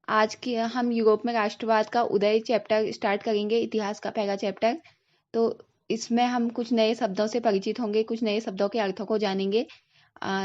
आज की हम यूरोप में राष्ट्रवाद का उदय चैप्टर स्टार्ट करेंगे, इतिहास का पहला चैप्टर। तो इसमें हम कुछ नए शब्दों से परिचित होंगे, कुछ नए शब्दों के अर्थों को जानेंगे।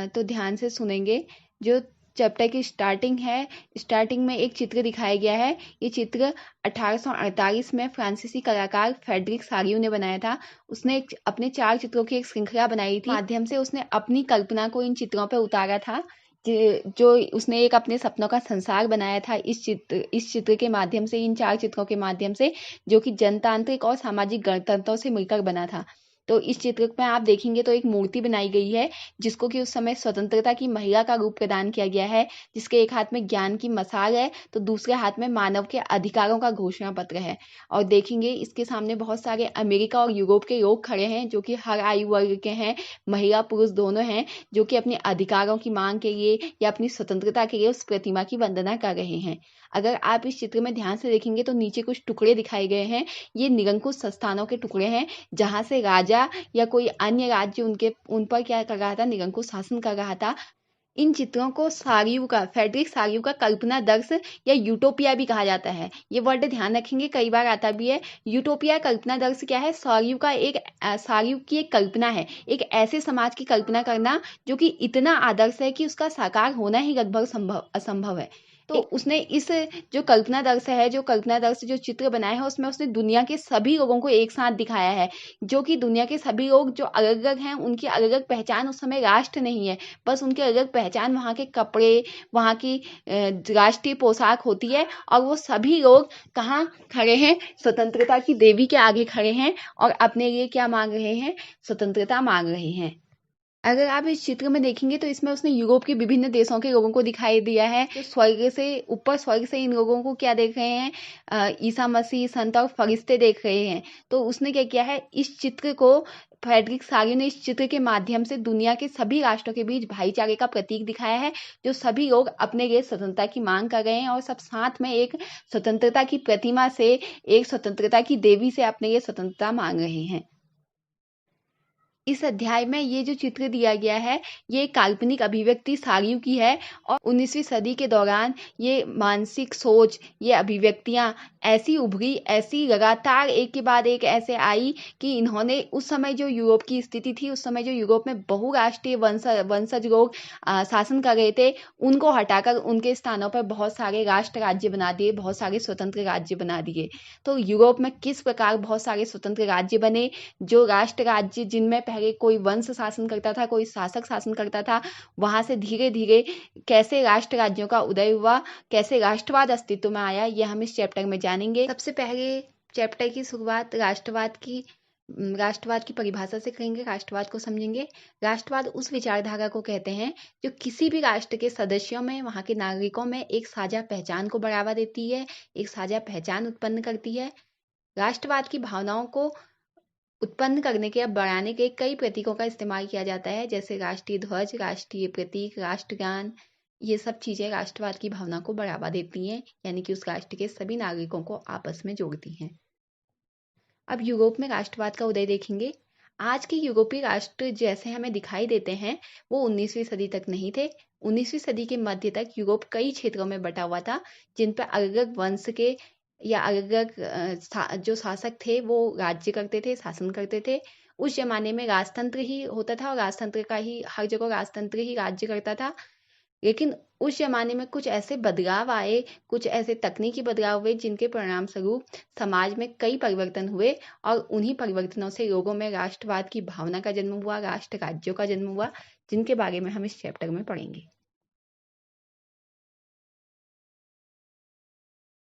तो ध्यान से सुनेंगे। जो चैप्टर की स्टार्टिंग है, स्टार्टिंग में एक चित्र दिखाया गया है। ये चित्र 1848 में फ्रांसीसी कलाकार फ्रेडरिक सारियो ने बनाया था। उसने अपने 4 चित्रों की एक श्रृंखला बनाई थी। माध्यम से उसने अपनी कल्पना को इन चित्रों पर उतारा था। जो उसने एक अपने सपनों का संसार बनाया था इस चित्र के माध्यम से, इन 4 चित्रों के माध्यम से, जो कि जनतांत्रिक और सामाजिक गणतंत्रों से मिलकर बना था। तो इस चित्र में आप देखेंगे तो एक मूर्ति बनाई गई है, जिसको कि उस समय स्वतंत्रता की महिला का रूप प्रदान किया गया है, जिसके एक हाथ में ज्ञान की मशाल है तो दूसरे हाथ में मानव के अधिकारों का घोषणा पत्र है। और देखेंगे इसके सामने बहुत सारे अमेरिका और यूरोप के लोग खड़े हैं, जो कि हर आयु वर्ग के हैं, महिला पुरुष दोनों हैं, जो कि अपने अधिकारों की मांग के लिए या अपनी स्वतंत्रता के लिए उस प्रतिमा की वंदना कर रहे हैं। अगर आप इस चित्र में ध्यान से देखेंगे तो नीचे कुछ टुकड़े दिखाए गए हैं। ये निरंकुश संस्थानों के टुकड़े हैं, जहां से राजा या कोई अन्य राज्य उन पर क्या कर रहा था, निरंकुश शासन कर रहा था। इन चित्रों को फ्रेडरिक सारियू का कल्पना दर्श या यूटोपिया भी कहा जाता है। ये वर्ड ध्यान रखेंगे, कई बार आता भी है। यूटोपिया कल्पना दर्श क्या है? सारियू की एक कल्पना है, एक ऐसे समाज की कल्पना करना जो कि इतना आदर्श है कि उसका साकार होना ही लगभग असंभव है। तो उसने इस जो कल्पना दर्श जो चित्र बनाया है, उसमें उसने दुनिया के सभी लोगों को एक साथ दिखाया है, जो कि दुनिया के सभी लोग जो अलग अलग हैं, उनकी अलग अलग पहचान उस समय राष्ट्र नहीं है, बस उनकी अलग पहचान वहाँ के कपड़े, वहाँ की राष्ट्रीय पोशाक होती है। और वो सभी लोग कहाँ खड़े हैं? स्वतंत्रता की देवी के आगे खड़े हैं और अपने लिए क्या मांग रहे हैं? स्वतंत्रता मांग रहे हैं। अगर आप इस चित्र में देखेंगे तो इसमें उसने यूरोप के विभिन्न देशों के लोगों को दिखाई दिया है। तो स्वर्ग से इन लोगों को क्या देख रहे हैं? ईसा मसीह, संत और फरिश्ते देख रहे हैं। तो उसने क्या किया है, इस चित्र को, फ्रेडरिक सारियो ने इस चित्र के माध्यम से दुनिया के सभी राष्ट्रों के बीच भाईचारे का प्रतीक दिखाया है, जो सभी लोग अपने लिए स्वतंत्रता की मांग कर रहे हैं और सब साथ में एक स्वतंत्रता की प्रतिमा से, एक स्वतंत्रता की देवी से अपने लिए स्वतंत्रता मांग रहे हैं। इस अध्याय में ये जो चित्र दिया गया है, ये काल्पनिक अभिव्यक्ति सारियू की है। और 19वीं सदी के दौरान ये मानसिक सोच, ये अभिव्यक्तियां ऐसी उभरी, ऐसी लगातार एक के बाद एक ऐसे आई कि इन्होंने उस समय जो यूरोप की स्थिति थी, उस समय जो यूरोप में बहुराष्ट्रीय वंशज लोग शासन कर रहे थे, उनको हटाकर उनके स्थानों पर बहुत सारे राष्ट्र राज्य बना दिए, बहुत सारे स्वतंत्र राज्य बना दिए। तो यूरोप में किस प्रकार बहुत सारे स्वतंत्र राज्य बने, जो राष्ट्र राज्य जिनमें पहले कोई वंश शासन करता था, कोई शासक शासन करता था, वहां से धीरे धीरे कैसे राष्ट्र राज्यों का उदय हुआ, कैसे राष्ट्रवाद अस्तित्व में आया, ये हम इस चैप्टर में जानेंगे। सबसे पहले चैप्टर की शुरुआत राष्ट्रवाद की परिभाषा से करेंगे, राष्ट्रवाद को समझेंगे। राष्ट्रवाद उस विचारधारा को कहते हैं जो किसी भी राष्ट्र के सदस्यों में, वहां के नागरिकों में एक साझा पहचान को बढ़ावा देती है, एक साझा पहचान उत्पन्न करती है। राष्ट्रवाद की भावनाओं को उत्पन्न करने के या बढ़ाने के कई प्रतीकों का इस्तेमाल किया जाता है, जैसे राष्ट्रीय ध्वज, राष्ट्रीय प्रतीक, राष्ट्रगान। ये सब चीजें राष्ट्रवाद की भावना को बढ़ावा देती हैं, यानी कि उस राष्ट्र के सभी नागरिकों को आपस में जोड़ती हैं। अब यूरोप में राष्ट्रवाद का उदय देखेंगे। आज के यूरोपीय राष्ट्र जैसे हमें दिखाई देते हैं, वो 19वीं सदी तक नहीं थे। 19वीं सदी के मध्य तक यूरोप कई क्षेत्रों में बटा हुआ था, जिन पर अलग अलग वंश के या अलग अलग जो शासक थे वो राज्य करते थे, शासन करते थे। उस जमाने में राजतंत्र ही होता था और राजतंत्र का ही हर जगह राजतंत्र ही राज्य करता था। लेकिन उस जमाने में कुछ ऐसे बदलाव आए, कुछ ऐसे तकनीकी बदलाव हुए, जिनके परिणाम स्वरूप समाज में कई परिवर्तन हुए और उन्हीं परिवर्तनों से लोगों में राष्ट्रवाद की भावना का जन्म हुआ, राष्ट्र राज्यों का जन्म हुआ, जिनके बारे में हम इस चैप्टर में पढ़ेंगे।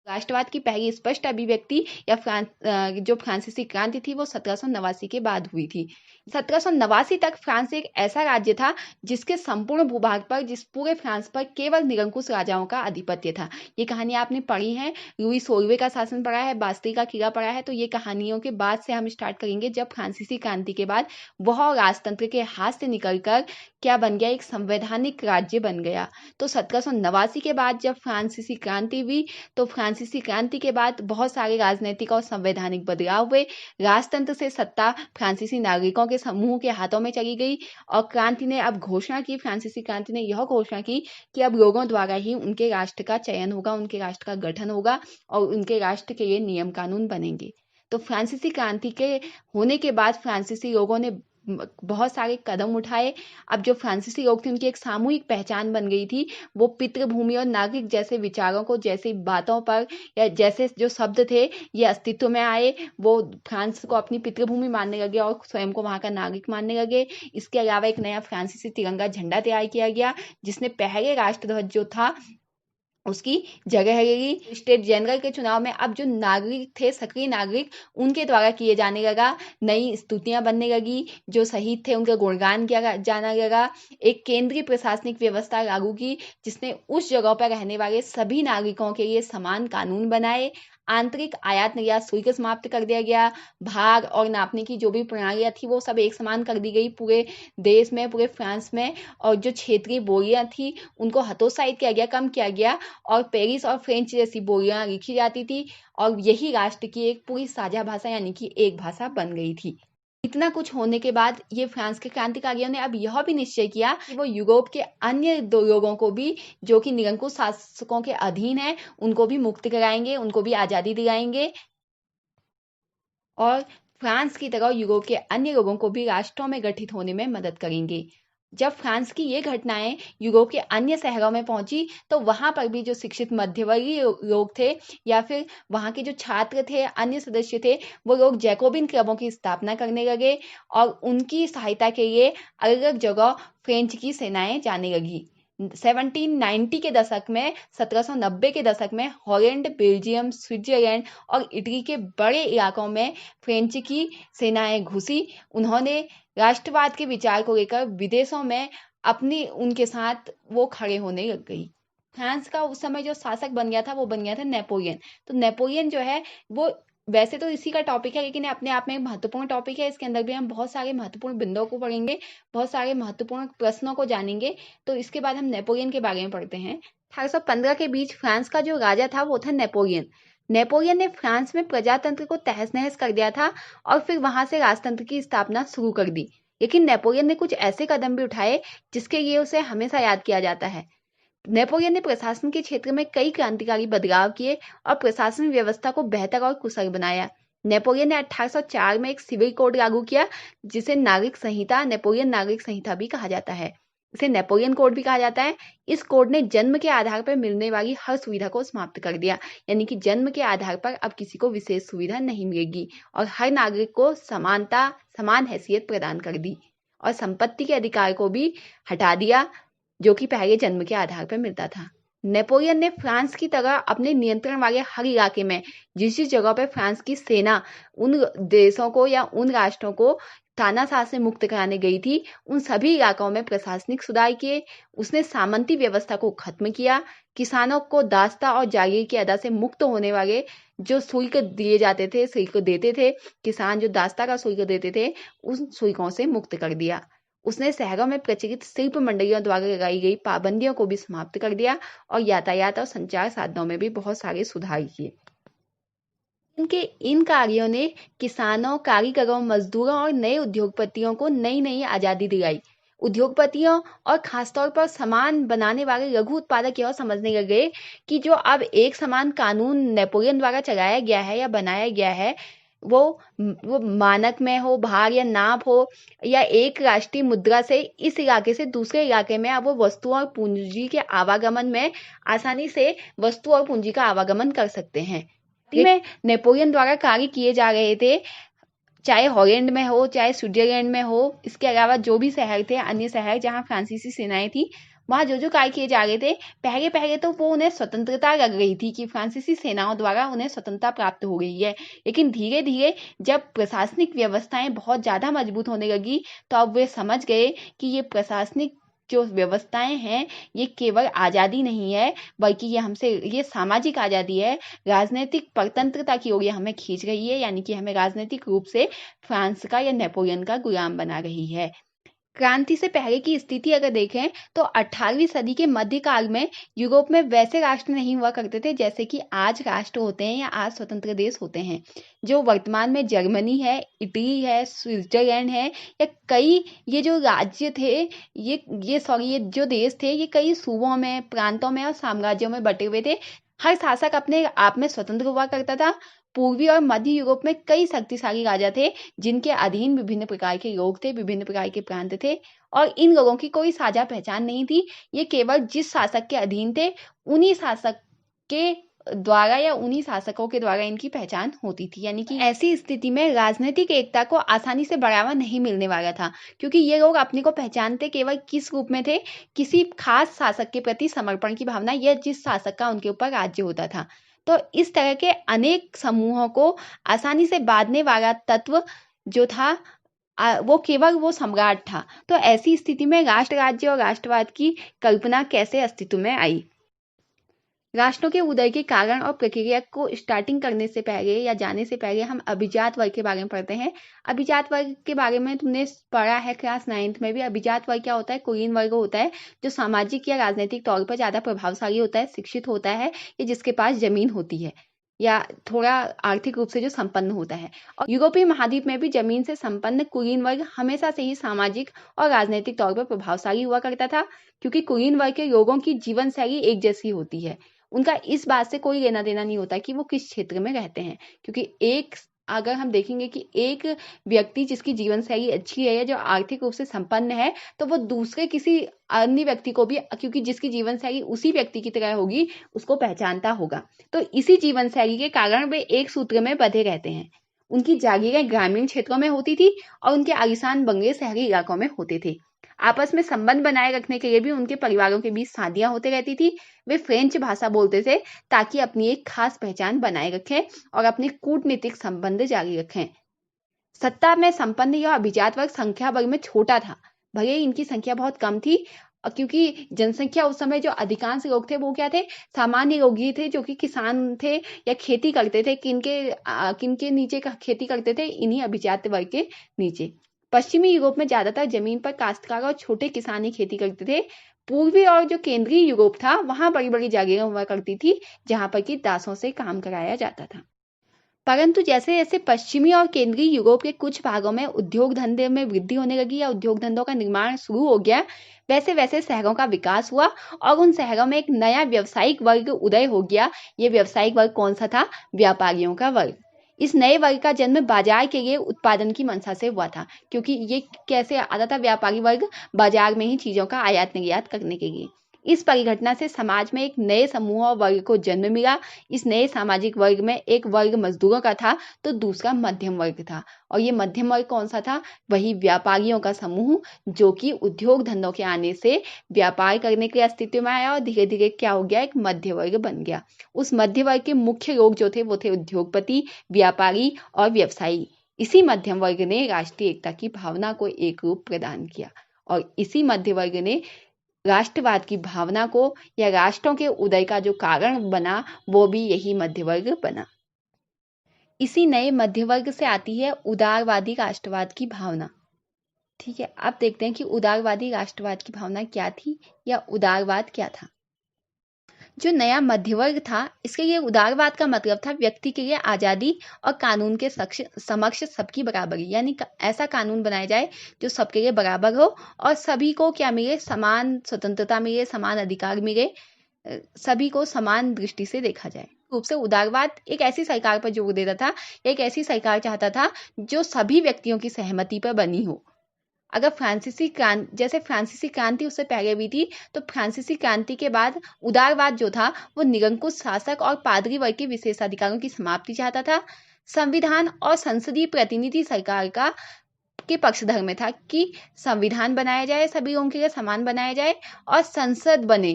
राष्ट्रवाद की पहली स्पष्ट अभिव्यक्ति जो फ्रांसीसी क्रांति थी, वो 1789 के बाद हुई थी। 1789 तक फ्रांस एक ऐसा राज्य था जिसके संपूर्ण भूभाग पर, जिस पूरे फ्रांस पर केवल निरंकुश राजाओं का आधिपत्य था। ये कहानी आपने पढ़ी है, लुई 16वें का शासन पढ़ा है, बास्ती का किला पढ़ा है। तो ये कहानियों के बाद से हम स्टार्ट करेंगे, जब फ्रांसीसी क्रांति के बाद वह राजतंत्र के हाथ से निकलकर क्या बन गया, एक संवैधानिक राज्य बन गया। तो 1789 के बाद जब फ्रांसीसी क्रांति हुई, तो फ्रांसीसी क्रांति के बाद बहुत सारे राजनीतिक और संवैधानिक बदलाव हुए। राजतंत्र से सत्ता फ्रांसीसी नागरिकों के समूह के हाथों में चली गई और क्रांति ने अब घोषणा की, फ्रांसीसी क्रांति ने यह घोषणा की कि अब लोगों द्वारा ही उनके राष्ट्र का चयन होगा, उनके राष्ट्र का गठन होगा और उनके राष्ट्र के लिए नियम कानून बनेंगे। तो फ्रांसीसी क्रांति के होने के बाद फ्रांसीसी लोगों ने बहुत सारे कदम उठाए। अब जो फ्रांसीसी लोग थे उनकी एक सामूहिक पहचान बन गई थी। वो पितृभूमि और नागरिक जैसे विचारों को, जैसी बातों पर या जैसे जो शब्द थे ये अस्तित्व में आए। वो फ्रांस को अपनी पितृभूमि मानने लगे और स्वयं को वहाँ का नागरिक मानने लगे। इसके अलावा एक नया फ्रांसीसी तिरंगा झंडा तैयार किया गया, जिसने पहले राष्ट्रध्वज जो था उसकी जगह लगेगी। स्टेट जनरल के चुनाव में अब जो नागरिक थे, सक्रिय नागरिक, उनके द्वारा किए जाने लगा। नई स्तुतियां बनने लगी, जो शहीद थे उनका गुणगान किया जाना लगा। एक केंद्रीय प्रशासनिक व्यवस्था लागू की, जिसने उस जगह पर रहने वाले सभी नागरिकों के लिए समान कानून बनाए। आंतरिक आयात निर्यात शुल्क समाप्त कर दिया गया। भाग और नापने की जो भी प्रणालियां थी वो सब एक समान कर दी गई पूरे देश में, पूरे फ्रांस में। और जो क्षेत्रीय बोलियां थी उनको हतोत्साहित किया गया, कम किया गया और पेरिस और फ्रेंच जैसी बोलियां लिखी जाती थी और यही राष्ट्र की एक पूरी साझा भाषा यानी कि एक भाषा बन गई थी। इतना कुछ होने के बाद ये फ्रांस के क्रांतिकारियों ने अब यह भी निश्चय किया कि वो यूरोप के अन्य दो लोगों को भी, जो कि निरंकुश शासकों के अधीन है, उनको भी मुक्त कराएंगे, उनको भी आजादी दिलाएंगे और फ्रांस की तरह यूरोप के अन्य लोगों को भी राष्ट्रों में गठित होने में मदद करेंगे। जब फ्रांस की ये घटनाएं यूरोप के अन्य शहरों में पहुंची, तो वहां पर भी जो शिक्षित मध्यवर्गीय लोग थे या फिर वहां के जो छात्र थे, अन्य सदस्य थे, वो लोग जैकोबिन क्लबों की स्थापना करने लगे और उनकी सहायता के लिए अलग अलग जगह फ्रेंच की सेनाएं जाने लगी। 1790 के दशक में, 1790 के दशक में हॉलैंड, बेल्जियम, स्विट्जरलैंड और इटली के बड़े इलाकों में फ्रेंच की सेनाएं घुसी। उन्होंने राष्ट्रवाद के विचार को लेकर विदेशों में अपनी उनके साथ वो खड़े होने लग गई। फ्रांस का उस समय जो शासक बन गया था वो बन गया था नेपोलियन। तो नेपोलियन जो है वो वैसे तो इसी का टॉपिक है, लेकिन अपने आप में एक महत्वपूर्ण टॉपिक है। इसके अंदर भी हम बहुत सारे महत्वपूर्ण बिंदुओं को पढ़ेंगे, बहुत सारे महत्वपूर्ण प्रश्नों को जानेंगे। तो इसके बाद हम नेपोलियन के बारे में पढ़ते हैं। 1815 के बीच फ्रांस का जो राजा था वो था नेपोलियन। नेपोलियन ने फ्रांस में प्रजातंत्र को तहस नहस कर दिया था और फिर वहां से राजतंत्र की स्थापना शुरू कर दी। लेकिन नेपोलियन ने कुछ ऐसे कदम भी उठाए जिसके लिए उसे हमेशा याद किया जाता है। नेपोलियन ने प्रशासन के क्षेत्र में कई क्रांतिकारी बदलाव किए और प्रशासन व्यवस्था को बेहतर और कुशल बनाया। नेपोलियन ने 1804 में एक सिविल कोड लागू किया, जिसे नागरिक संहिता, नेपोलियन नागरिक संहिता भी कहा जाता है। इसे नेपोलियन कोड भी कहा जाता है। इस कोड ने जन्म के आधार पर मिलने वाली हर सुविधा को समाप्त कर दिया, यानी कि जन्म के आधार पर अब किसी को विशेष सुविधा नहीं मिलेगी और हर नागरिक को समानता, समान हैसियत प्रदान कर दी और संपत्ति के अधिकार को भी हटा दिया, जो कि पहले जन्म के आधार पर मिलता था। नेपोलियन ने फ्रांस की तरह अपने नियंत्रण वाले हर इलाके में जिस जिस जगह पर फ्रांस की सेना उन देशों को या उन राष्ट्रों को तानाशाह से मुक्त कराने गई थी, उन सभी इलाकों में प्रशासनिक सुधार किए। उसने सामंती व्यवस्था को खत्म किया। किसानों को दास्ता और जागीर की अदा से मुक्त होने वाले जो शुल्क दिए जाते थे, शुल्क देते थे, किसान जो दास्ता का शुल्क देते थे, उन शुल्कों से मुक्त कर दिया। उसने शहरों में प्रचलित शिल्प मंडलियों द्वारा लगाई गई पाबंदियों को भी समाप्त कर दिया और यातायात और संचार साधनों में भी बहुत सारे सुधार किए। इनके इन कार्यों ने किसानों, कारीगरों, मजदूरों और नए उद्योगपतियों को नई नई आजादी दिलाई। उद्योगपतियों और खासतौर पर सामान बनाने वाले लघु उत्पादक यह समझने लगे कि जो अब एक समान कानून नेपोलियन द्वारा चलाया गया है या बनाया गया है, वो मानक में हो, भार या नाप हो या एक राष्ट्रीय मुद्रा से इस इलाके से दूसरे इलाके में अब वो वस्तु और पूंजी के आवागमन में आसानी से वस्तु और पूंजी का आवागमन कर सकते हैं। में नेपोलियन द्वारा कार्य किए जा रहे थे, चाहे हॉलैंड में हो, चाहे स्विट्जरलैंड में हो, इसके अलावा जो भी शहर थे, अन्य शहर जहां फ्रांसीसी सेनाएं थी, वहां जो जो कार्य किए जा रहे थे, पहले पहले तो वो उन्हें स्वतंत्रता लग रही थी कि फ्रांसीसी सेनाओं द्वारा उन्हें स्वतंत्रता प्राप्त हो गई है। लेकिन धीरे धीरे जब प्रशासनिक व्यवस्थाएं बहुत ज्यादा मजबूत होने लगी, तो अब वे समझ गए कि ये प्रशासनिक जो व्यवस्थाएं हैं ये केवल आजादी नहीं है, बल्कि ये सामाजिक आजादी है, राजनीतिक परतंत्रता की ओर ये हमें खींच रही है, यानी कि हमें राजनीतिक रूप से फ्रांस का या नेपोलियन का गुलाम बना रही है। क्रांति से पहले की स्थिति अगर देखें तो 18वीं सदी के मध्यकाल में यूरोप में वैसे राष्ट्र नहीं हुआ करते थे जैसे कि आज राष्ट्र होते हैं या आज स्वतंत्र देश होते हैं। जो वर्तमान में जर्मनी है, इटली है, स्विट्जरलैंड है, या कई ये जो राज्य थे, ये जो देश थे, ये कई सूबों में, प्रांतों में और साम्राज्यों में बटे हुए थे। हर शासक अपने आप में स्वतंत्र हुआ करता था। पूर्वी और मध्य यूरोप में कई शक्तिशाली राजा थे जिनके अधीन विभिन्न प्रकार के लोग थे, विभिन्न प्रकार के प्रांत थे, और इन लोगों की कोई साझा पहचान नहीं थी। ये केवल जिस शासक के अधीन थे उन्हीं शासक के द्वारा या उन्हीं शासकों के द्वारा इनकी पहचान होती थी। यानी कि ऐसी स्थिति में राजनीतिक एकता को आसानी से बढ़ावा नहीं मिलने वाला था, क्योंकि ये लोग अपने को पहचानते केवल किस रूप में थे, किसी खास शासक के प्रति समर्पण की भावना या जिस शासक का उनके ऊपर राज्य होता था। तो इस तरह के अनेक समूहों को आसानी से बांधने वाला तत्व जो था वो केवल वो सम्राट था। तो ऐसी स्थिति में राष्ट्र राज्य और राष्ट्रवाद की कल्पना कैसे अस्तित्व में आई? राष्ट्रों के उदय के कारण और प्रक्रिया को स्टार्टिंग करने से पहले या जाने से पहले हम अभिजात वर्ग के बारे में पढ़ते हैं। अभिजात वर्ग के बारे में तुमने पढ़ा है क्लास 9th में भी। अभिजात वर्ग क्या होता है? कुलीन वर्ग होता है जो सामाजिक या राजनीतिक तौर पर ज्यादा प्रभावशाली होता है, शिक्षित होता है, या जिसके पास जमीन होती है या थोड़ा आर्थिक रूप से जो संपन्न होता है। और यूरोपीय महाद्वीप में भी जमीन से संपन्न कुलीन वर्ग हमेशा से ही सामाजिक और राजनीतिक तौर पर प्रभावशाली हुआ करता था, क्योंकि कुलीन वर्ग के लोगों की जीवन शैली एक जैसी होती है। उनका इस बात से कोई लेना देना नहीं होता कि वो किस क्षेत्र में रहते हैं, क्योंकि अगर हम देखेंगे कि एक व्यक्ति जिसकी जीवन शैली अच्छी है या जो आर्थिक रूप से संपन्न है, तो वो दूसरे किसी अन्य व्यक्ति को भी, क्योंकि जिसकी जीवन शैली उसी व्यक्ति की तरह होगी, उसको पहचानता होगा। तो इसी जीवन शैली के कारण वे एक सूत्र में बंधे रहते हैं। उनकी जागीरें ग्रामीण क्षेत्रों में होती थी और उनके आलीशान बंगले शहरी इलाकों में होते थे। आपस में संबंध बनाए रखने के लिए भी उनके परिवारों के बीच शादियां होते रहती थी। वे फ्रेंच भाषा बोलते थे ताकि अपनी एक खास पहचान बनाए रखें और अपने कूटनीतिक संबंध जारी रखें। सत्ता में संपन्न यह अभिजात वर्ग संख्या वर्ग में छोटा था, भले ही इनकी संख्या बहुत कम थी, क्योंकि जनसंख्या उस समय जो अधिकांश लोग थे वो क्या थे? सामान्य लोग ही थे, जो कि किसान थे या खेती करते थे। किनके नीचे खेती करते थे? इन्हीं अभिजात वर्ग के नीचे। पश्चिमी यूरोप में ज्यादातर जमीन पर काश्तकार और छोटे किसान ही खेती करते थे। पूर्वी और जो केंद्रीय यूरोप था वहां बड़ी बड़ी जागीरें हुआ करती थी जहां पर कि दासों से काम कराया जाता था। परंतु जैसे जैसे पश्चिमी और केंद्रीय यूरोप के कुछ भागों में उद्योग धंधे में वृद्धि होने लगी या उद्योग धंधों का निर्माण शुरू हो गया, वैसे वैसे शहरों का विकास हुआ और उन शहरों में एक नया व्यावसायिक वर्ग उदय हो गया। ये व्यावसायिक वर्ग कौन सा था? व्यापारियों का वर्ग। इस नए वर्ग का जन्म बाजार के लिए उत्पादन की मंशा से हुआ था, क्योंकि ये कैसे आता था? व्यापारी वर्ग बाजार में ही चीजों का आयात निर्यात करने के लिए। इस परिघटना से समाज में एक नए समूह और वर्ग को जन्म मिला। इस नए सामाजिक वर्ग में एक वर्ग मजदूरों का था तो दूसरा मध्यम वर्ग था। और ये मध्यम वर्ग कौन सा था? वही व्यापारियों का समूह, जो कि उद्योग धंधों के आने से व्यापार करने के लिए अस्तित्व में आया और धीरे धीरे क्या हो गया? एक मध्य वर्ग बन गया। उस मध्य वर्ग के मुख्य लोग जो थे वो थे उद्योगपति, व्यापारी और व्यवसायी। इसी मध्यम वर्ग ने राष्ट्रीय एकता की भावना को एक रूप प्रदान किया और इसी मध्य वर्ग ने राष्ट्रवाद की भावना को या राष्ट्रों के उदय का जो कारण बना वो भी यही मध्य वर्ग बना। इसी नए मध्य वर्ग से आती है उदारवादी राष्ट्रवाद की भावना। ठीक है, अब देखते हैं कि उदारवादी राष्ट्रवाद की भावना क्या थी या उदारवाद क्या था। जो नया मध्यवर्ग था, इसके लिए उदारवाद का मतलब था व्यक्ति के लिए आजादी और कानून के समक्ष सबकी बराबरी। यानी ऐसा कानून बनाया जाए जो सबके लिए बराबर हो और सभी को क्या मिले? समान स्वतंत्रता मिले, समान अधिकार मिले, सभी को समान दृष्टि से देखा जाए। रूप से उदारवाद एक ऐसी सरकार पर जोर देता था, एक ऐसी सरकार चाहता था जो सभी व्यक्तियों की सहमति पर बनी हो। अगर फ्रांसीसी क्रांति उससे पहले भी थी, तो फ्रांसीसी क्रांति के बाद उदारवाद जो था वो निरंकुश शासक और पादरी वर्ग के विशेषाधिकारों की समाप्ति चाहता था। संविधान और संसदीय प्रतिनिधि सरकार के पक्षधर में था कि संविधान बनाया जाए, सभी लोगों के लिए समान बनाया जाए और संसद बने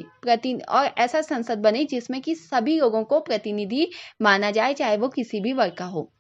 और ऐसा संसद बने जिसमें कि सभी लोगों को प्रतिनिधि माना जाए, चाहे वो किसी भी वर्ग का हो।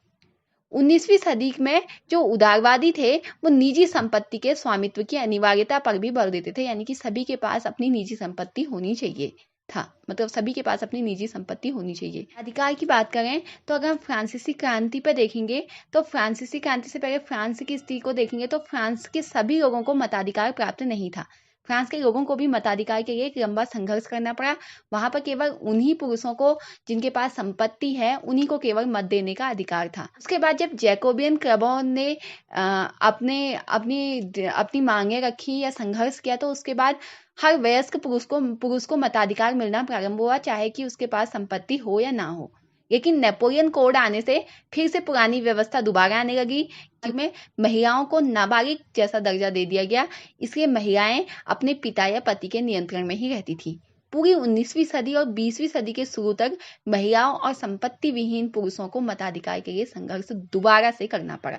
19वीं सदी में जो उदारवादी थे वो निजी संपत्ति के स्वामित्व की अनिवार्यता पर भी बल देते थे, यानी कि सभी के पास अपनी निजी संपत्ति होनी चाहिए। था, मतलब सभी के पास अपनी निजी संपत्ति होनी चाहिए। अधिकार की बात करें तो अगर हम फ्रांसीसी क्रांति पर देखेंगे तो फ्रांसीसी क्रांति से पहले फ्रांस की स्थिति को देखेंगे तो फ्रांस के सभी लोगों को मताधिकार प्राप्त नहीं था। फ्रांस के लोगों को भी मताधिकार के लिए एक लंबा संघर्ष करना पड़ा। वहां पर केवल उन्हीं पुरुषों को जिनके पास संपत्ति है उन्हीं को केवल मत देने का अधिकार था। उसके बाद जब जैकोबियन क्लबों ने अपने अपनी अपनी मांगे रखी या संघर्ष किया तो उसके बाद हर वयस्क पुरुष को मताधिकार मिलना प्रारंभ हुआ, चाहे कि उसके पास संपत्ति हो या ना हो। लेकिन नेपोलियन कोड आने से फिर से पुरानी व्यवस्था दोबारा आने लगी, जिसमें महिलाओं को नाबालिग जैसा दर्जा दे दिया गया। इसलिए महिलाएं अपने पिता या पति के नियंत्रण में ही रहती थी। पूरी 19वीं सदी और 20वीं सदी के शुरू तक महिलाओं और संपत्ति विहीन पुरुषों को मताधिकार के लिए संघर्ष दोबारा से करना पड़ा।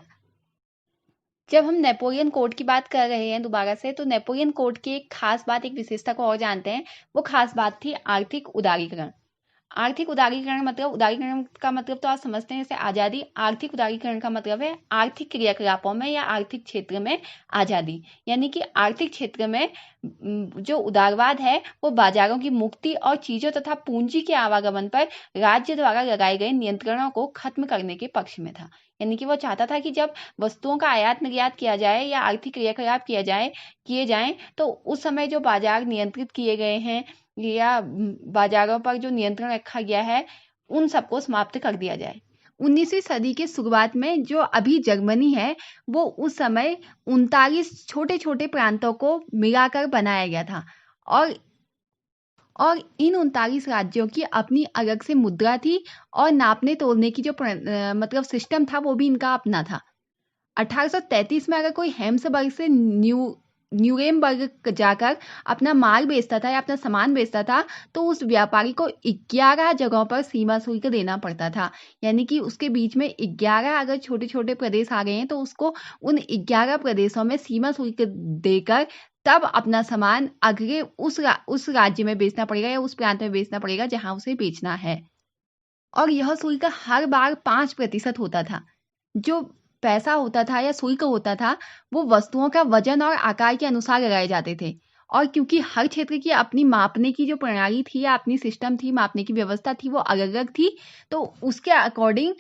जब हम नेपोलियन कोड की बात कर रहे हैं दोबारा से, तो नेपोलियन कोड की एक खास बात, एक विशेषता को और जानते हैं। वो खास बात थी आर्थिक उदारीकरण। आर्थिक उदारीकरण का मतलब तो आप समझते हैं, जैसे आजादी। आर्थिक उदारीकरण का मतलब है आर्थिक क्रियाकलापों में या आर्थिक क्षेत्र में आजादी, यानी कि आर्थिक क्षेत्र में जो उदारवाद है वो बाजारों की मुक्ति और चीजों तथा पूंजी के आवागमन पर राज्य द्वारा लगाए गए नियंत्रणों को खत्म करने के पक्ष में था। यानी कि वो चाहता था कि जब वस्तुओं का आयात निर्यात किया जाए या आर्थिक क्रियाकलाप किए जाए तो उस समय जो बाजार नियंत्रित किए गए हैं या बाजारों पर जो नियंत्रण रखा गया है उन सबको समाप्त कर दिया जाए। 19वीं सदी के शुरुआत में जो अभी जर्मनी है वो उस समय 39 छोटे छोटे प्रांतों को मिलाकर बनाया गया था और इन 39 राज्यों की अपनी अलग से मुद्रा थी और नापने तोलने की जो मतलब सिस्टम था वो भी इनका अपना था। 1833 में अगर कोई हेम्सबर्ग से न्यूरेमबर्ग जाकर अपना माल बेचता था या अपना सामान बेचता था तो उस व्यापारी को 11 जगहों पर सीमा शुल्क देना पड़ता था। यानी कि उसके बीच में 11 अगर छोटे छोटे प्रदेश आ गए हैं तो उसको उन 11 प्रदेशों में सीमा शुल्क देकर तब अपना सामान अगले उस राज्य में बेचना पड़ेगा या उस प्रांत में बेचना पड़ेगा जहां उसे बेचना है। और यह शुल्क हर बार 5% होता था। जो पैसा होता था या शुल्क होता था वो वस्तुओं का वजन और आकार के अनुसार लगाए जाते थे। और क्योंकि हर क्षेत्र की अपनी मापने की जो प्रणाली थी या अपनी सिस्टम थी, मापने की व्यवस्था थी, वो अलग अलग थी, तो उसके अकॉर्डिंग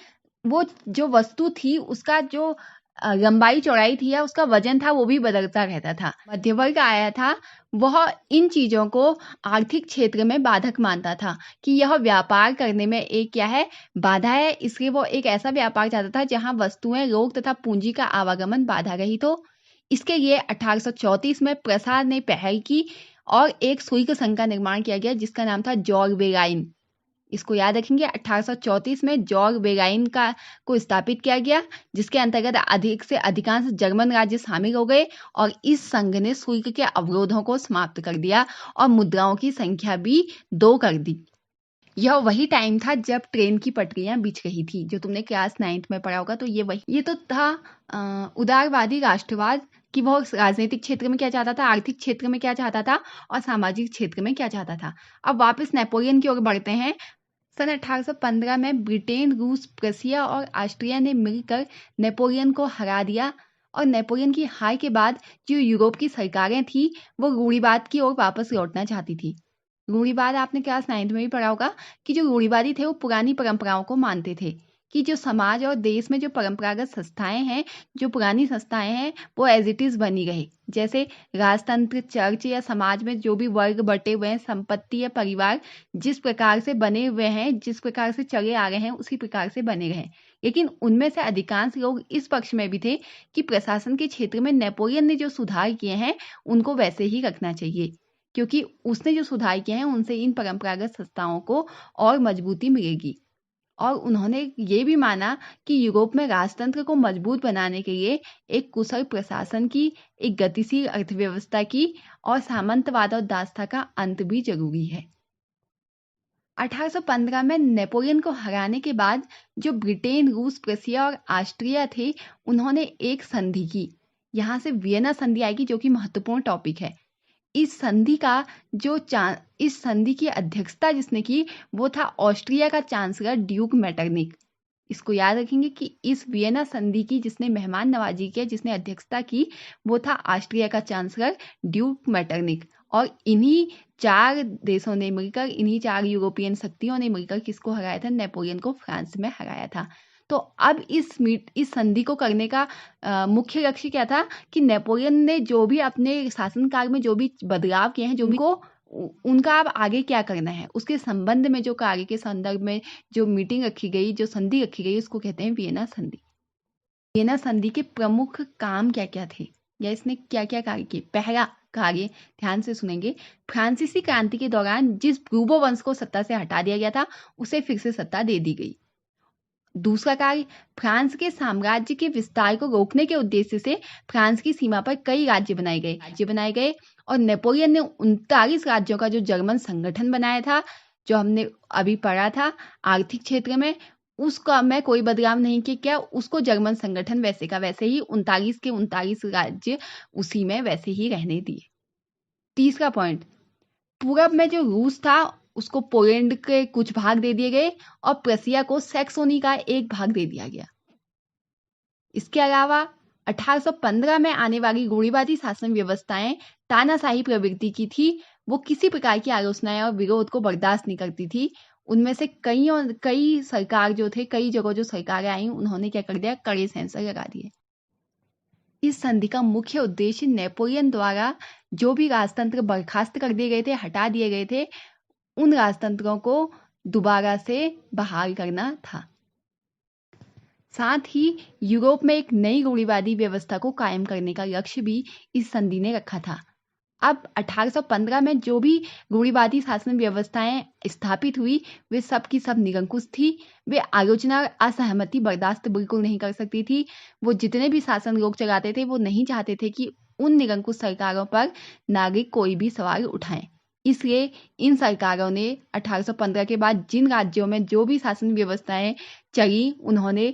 वो जो वस्तु थी उसका जो लंबाई चौड़ाई थी या उसका वजन था वो भी बदलता रहता था। मध्य वर्ग आया था, वह इन चीजों को आर्थिक क्षेत्र में बाधक मानता था कि यह व्यापार करने में एक क्या है, बाधा है। इसलिए वो एक ऐसा व्यापार चाहता था जहां वस्तुएं, लोग तथा पूंजी का आवागमन बाधा रहित हो। इसके लिए 1834 में प्रसाद ने पहल की और एक शुल्क संघ का निर्माण किया गया जिसका नाम था जॉर्ग वेगाइन। इसको याद रखेंगे, 1834 में जॉर्ग वेगाइन को स्थापित किया गया जिसके अंतर्गत अधिक से अधिकांश जर्मन राज्य शामिल हो गए और इस संघ ने शुल्क के अवरोधों को समाप्त कर दिया और मुद्राओं की संख्या भी 2 कर दी। यह वही टाइम था जब ट्रेन की पटरियां बिछ रही थी, जो तुमने क्लास 9th में पढ़ा होगा। तो ये तो था उदारवादी राष्ट्रवाद कि वह राजनीतिक क्षेत्र में क्या चाहता था, आर्थिक क्षेत्र में क्या चाहता था और सामाजिक क्षेत्र में क्या चाहता था। अब वापस नेपोलियन की ओर बढ़ते हैं। सन 1815 में ब्रिटेन, रूस, प्रशिया और ऑस्ट्रिया ने मिलकर नेपोलियन को हरा दिया और नेपोलियन की हार के बाद जो यूरोप की सरकारें थी वो रूढ़िवाद की ओर वापस लौटना चाहती थी। रूढ़िवाद आपने क्लास 9th में भी पढ़ा होगा कि जो रूढ़िवादी थे वो पुरानी परंपराओं को मानते थे कि जो समाज और देश में जो परंपरागत संस्थाएं हैं, जो पुरानी संस्थाएं हैं, वो एज इट इज बनी रहे। जैसे राजतंत्र, चर्च या समाज में जो भी वर्ग बटे हुए हैं, संपत्ति या परिवार जिस प्रकार से बने हुए हैं, जिस प्रकार से चले आ रहे हैं उसी प्रकार से बने रहे। लेकिन उनमें से अधिकांश लोग इस पक्ष में भी थे कि प्रशासन के क्षेत्र में नेपोलियन ने जो सुधार किए हैं उनको वैसे ही रखना चाहिए, क्योंकि उसने जो सुधार किए हैं उनसे इन परंपरागत संस्थाओं को और मजबूती मिलेगी। और उन्होंने ये भी माना कि यूरोप में राजतंत्र को मजबूत बनाने के लिए एक कुशल प्रशासन की, एक गतिशील अर्थव्यवस्था की और सामंतवाद और दासता का अंत भी जरूरी है। 1815 में नेपोलियन को हराने के बाद जो ब्रिटेन, रूस, प्रशिया और ऑस्ट्रिया थे उन्होंने एक संधि की। यहाँ से वियना संधि आएगी जो कि महत्वपूर्ण टॉपिक है। इस संधि की अध्यक्षता जिसने की वो था ऑस्ट्रिया का चांसलर ड्यूक मेटरनिक। इसको याद रखेंगे कि इस वियना संधि की जिसने मेहमान नवाजी किया, जिसने अध्यक्षता की, वो था ऑस्ट्रिया का चांसलर ड्यूक मेटरनिक। और इन्हीं 4 देशों ने मिलकर, इन्हीं 4 यूरोपियन शक्तियों ने मिलकर किसको हराया था? नेपोलियन को फ्रांस में हराया था। तो अब इस संधि को करने का मुख्य लक्ष्य क्या था कि नेपोलियन ने जो भी अपने शासनकाल में जो भी बदलाव किए हैं, जो भी उनका अब आगे क्या करना है, उसके संबंध में जो कार्य के संदर्भ में जो मीटिंग रखी गई, जो संधि रखी गई, उसको कहते हैं वियना संधि। वियना संधि के प्रमुख काम क्या-क्या थे या इसने क्या-क्या कार्य किए? पहला कार्य, ध्यान से सुनेंगे, फ्रांसीसी क्रांति के दौरान जिस ब्रूबो वंश को सत्ता से हटा दिया गया था, उसे फिर से सत्ता दे दी गई। दूसरा कार्य, फ्रांस के साम्राज्य के विस्तार को रोकने के उद्देश्य से फ्रांस की सीमा पर कई राज्य बनाए गए और नेपोलियन ने 39 राज्यों का जो जर्मन संगठन बनाया था, जो हमने अभी पढ़ा था आर्थिक क्षेत्र में, उसका मैं कोई बदलाव नहीं किया, उसको जर्मन संगठन वैसे का वैसे ही 39 के 39 राज्य उसी में वैसे ही रहने दिए। तीसरा पॉइंट, पूरब में जो रूस था उसको पोलैंड के कुछ भाग दे दिए गए और प्रसिया को सैक्सोनी का एक भाग दे दिया गया। इसके अलावा 1815 में आने वाली रूढ़िवादी शासन व्यवस्थाएं तानाशाही प्रवृत्ति की थी। वो किसी प्रकार की आलोचनाएं और विरोध को बर्दाश्त नहीं करती थी। उनमें से कई सरकार जो थे, कई जगह जो सरकारें आई, उन्होंने क्या कर दिया? कड़े सेंसर लगा दिए। इस संधि का मुख्य उद्देश्य नेपोलियन द्वारा जो भी राजतंत्र बर्खास्त कर दिए गए थे, हटा दिए गए थे, उन राजतंत्रों को दोबारा से बहाल करना था। साथ ही यूरोप में एक नई रूढ़िवादी व्यवस्था को कायम करने का लक्ष्य भी इस संधि ने रखा था। अब 1815 में जो भी रूढ़िवादी शासन व्यवस्थाएं स्थापित हुई, वे सब की सब निरंकुश थी। वे आलोचना, असहमति बर्दाश्त बिल्कुल नहीं कर सकती थी। वो जितने भी शासन लोग चलाते थे, वो नहीं चाहते थे कि उन निरंकुश सरकारों पर नागरिक कोई भी सवाल उठाएं। इसलिए इन सरकारों ने 1815 के बाद जिन राज्यों में जो भी शासन व्यवस्थाएं चली, उन्होंने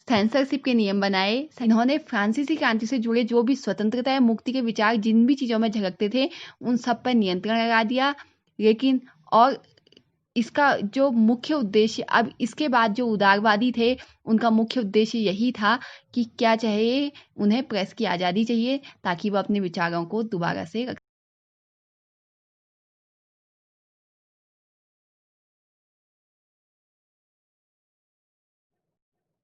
सेंसरशिप के नियम बनाए। इन्होंने फ्रांसीसी क्रांति से जुड़े जो भी स्वतंत्रता या मुक्ति के विचार जिन भी चीजों में झलकते थे, उन सब पर नियंत्रण लगा दिया। लेकिन और इसका जो मुख्य उद्देश्य, अब इसके बाद जो उदारवादी थे, उनका मुख्य उद्देश्य यही था कि क्या चाहिए, उन्हें प्रेस की आज़ादी चाहिए ताकि वो अपने विचारों को दोबारा से